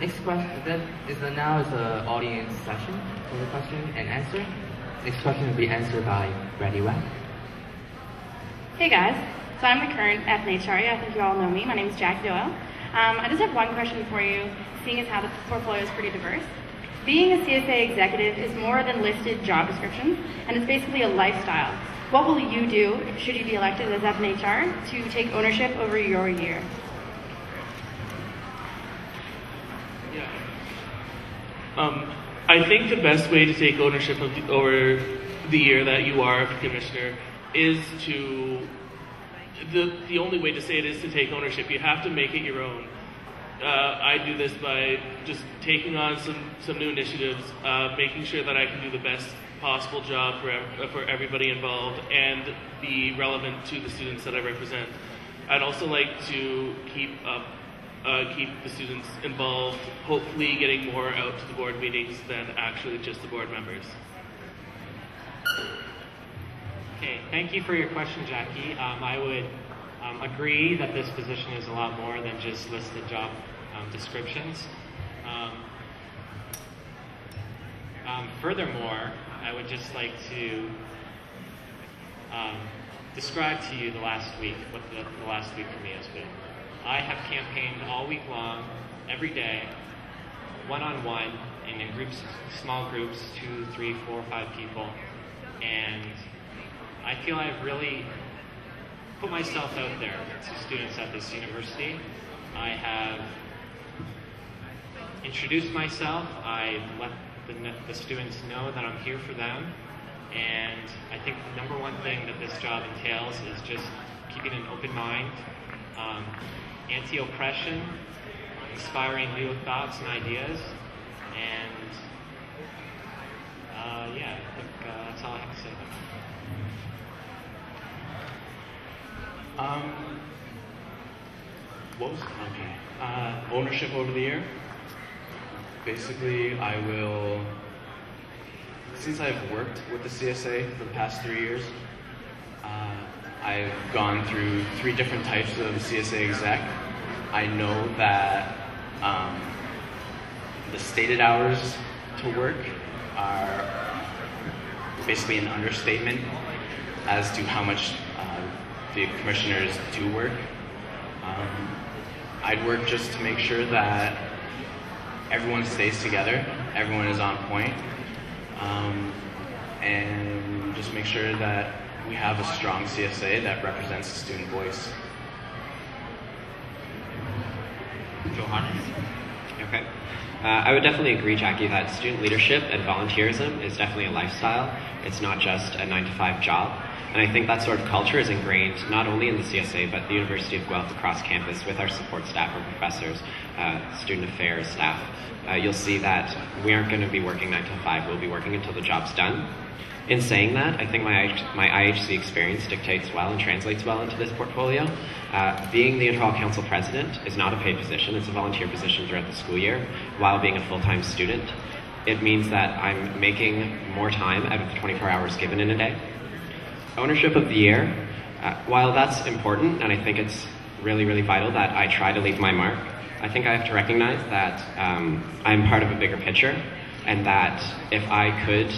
Next question now is the audience session for the question and answer. Next question will be answered by Brady Webb. Hey guys, so I'm the current FNHRE. I think you all know me. My name is Jackie Doyle. I just have one question for you, seeing as how the portfolio is pretty diverse. Being a CSA executive is more than listed job descriptions, and it's basically a lifestyle. What will you do, should you be elected as FNHR, to take ownership over your year? I think the best way to take ownership over the year that you are a commissioner is to, the only way to say it is to take ownership. You have to make it your own. I do this by just taking on some new initiatives, making sure that I can do the best possible job for everybody involved and be relevant to the students that I represent. I'd also like to keep the students involved, hopefully getting more out to the board meetings than actually just the board members. Okay, thank you for your question, Jackie. I would agree that this position is a lot more than just listed job descriptions. Furthermore, I would just like to describe to you the last week, what the last week for me has been. I have campaigned all week long, every day, one-on-one, in groups, small groups, 2, 3, 4, 5 people, and I feel I've really put myself out there to students at this university. I have introduced myself, I've let the students know that I'm here for them, and I think the number one thing that this job entails is just keeping an open mind, anti-oppression, inspiring new thoughts and ideas, and yeah, I think that's all I have to say about that. Ownership over the year. Basically, I will, since I've worked with the CSA for the past 3 years, I've gone through 3 different types of CSA exec. I know that the stated hours to work are basically an understatement as to how much the commissioners do work. I'd work just to make sure that everyone stays together, everyone is on point, and just make sure that we have a strong CSA that represents the student voice. Johannes? Okay. I would definitely agree, Jackie, that student leadership and volunteerism is definitely a lifestyle. It's not just a 9-to-5 job. And I think that sort of culture is ingrained not only in the CSA, but the University of Guelph across campus with our support staff, our professors, student affairs staff. You'll see that we aren't going to be working 9 to 5. We'll be working until the job's done. In saying that, I think my IHC experience dictates well and translates well into this portfolio. Being the Interhall Council President is not a paid position. It's a volunteer position throughout the school year while being a full-time student. It means that I'm making more time out of the 24 hours given in a day. Ownership of the year, while that's important, and I think it's really, really vital that I try to leave my mark, I think I have to recognize that I'm part of a bigger picture, and that if I could,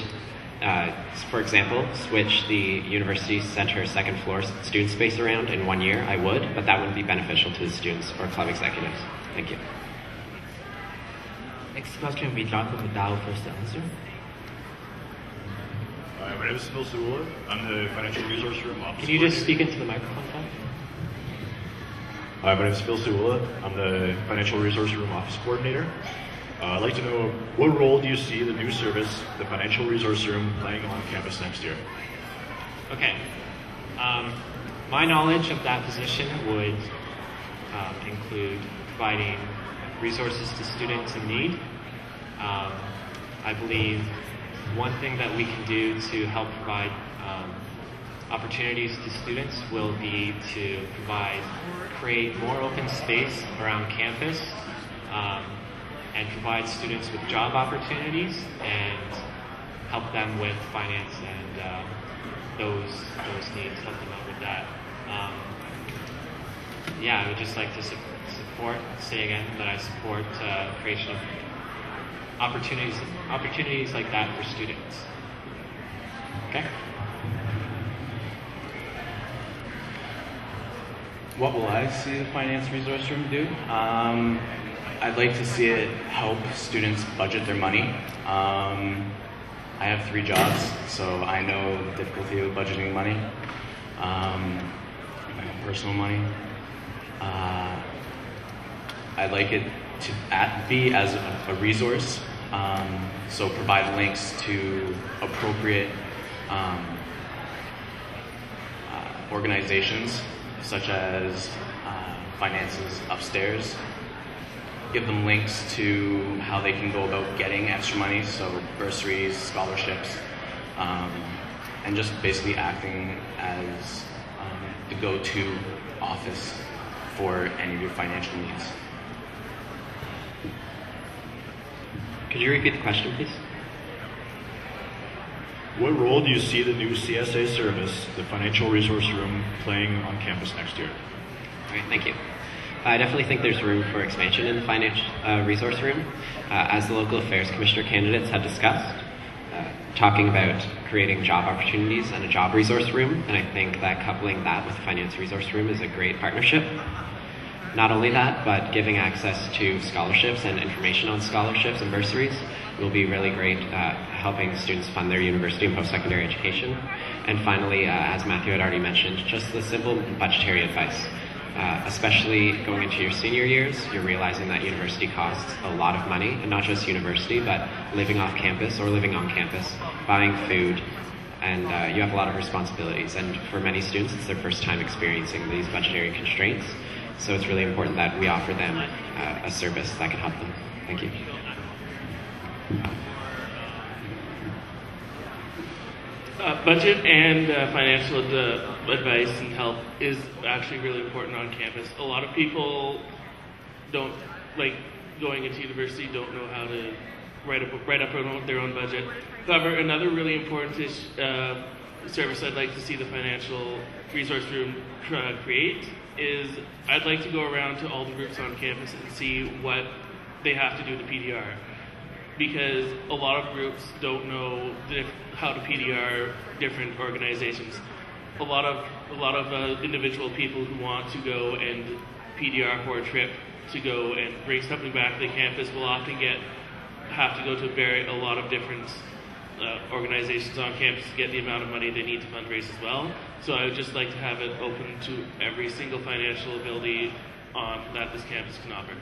for example, switch the university center second floor student space around in 1 year, I would, but that wouldn't be beneficial to the students or club executives. Thank you. Next question will be Jonathan McDowell, first to answer. Hi, my name is Phil Sewell. I'm the Financial Resource Room Office. Can you just speak into the microphone, Phil? Hi, my name is Phil Sewell. I'm the Financial Resource Room Office Coordinator. I'd like to know, what role do you see the new service, the Financial Resource Room, playing on campus next year? Okay. My knowledge of that position would include providing resources to students in need. I believe one thing that we can do to help provide opportunities to students will be to create more open space around campus and provide students with job opportunities and help them with finance and those needs, help them out with that. yeah, I would just like to say again that I support creation of opportunities like that for students. Okay. What will I see the Finance Resource Room do? I'd like to see it help students budget their money. I have 3 jobs, so I know the difficulty of budgeting money, my own personal money. I'd like it to be as a resource, so provide links to appropriate organizations such as Finances Upstairs. Give them links to how they can go about getting extra money, so bursaries, scholarships, and just basically acting as the go-to office for any of your financial needs. Could you repeat the question, please? What role do you see the new CSA service, the Financial Resource Room, playing on campus next year? All right, thank you. I definitely think there's room for expansion in the Financial Resource Room. As the Local Affairs Commissioner candidates had discussed, talking about creating job opportunities and a job resource room, and I think that coupling that with the Finance Resource Room is a great partnership. Not only that, but giving access to scholarships and information on scholarships and bursaries will be really great, helping students fund their university and post-secondary education. And finally, as Matthew had already mentioned, just the simple budgetary advice. Especially going into your senior years, you're realizing that university costs a lot of money, and not just university, but living off campus or living on campus, buying food, and you have a lot of responsibilities. And for many students, it's their first time experiencing these budgetary constraints. So it's really important that we offer them a service that can help them. Thank you. Budget and financial advice and help is actually really important on campus. A lot of people don't, like going into university, don't know how to write up their own budget. However, another really important service I'd like to see the Financial Resource Room create is I'd like to go around to all the groups on campus and see what they have to do to PDR. Because a lot of groups don't know how to PDR different organizations. A lot of individual people who want to go and PDR for a trip to go and bring something back to the campus will often have to go to a lot of different organizations on campus to get the amount of money they need to fundraise as well. So I would just like to have it open to every single financial ability that this campus can offer.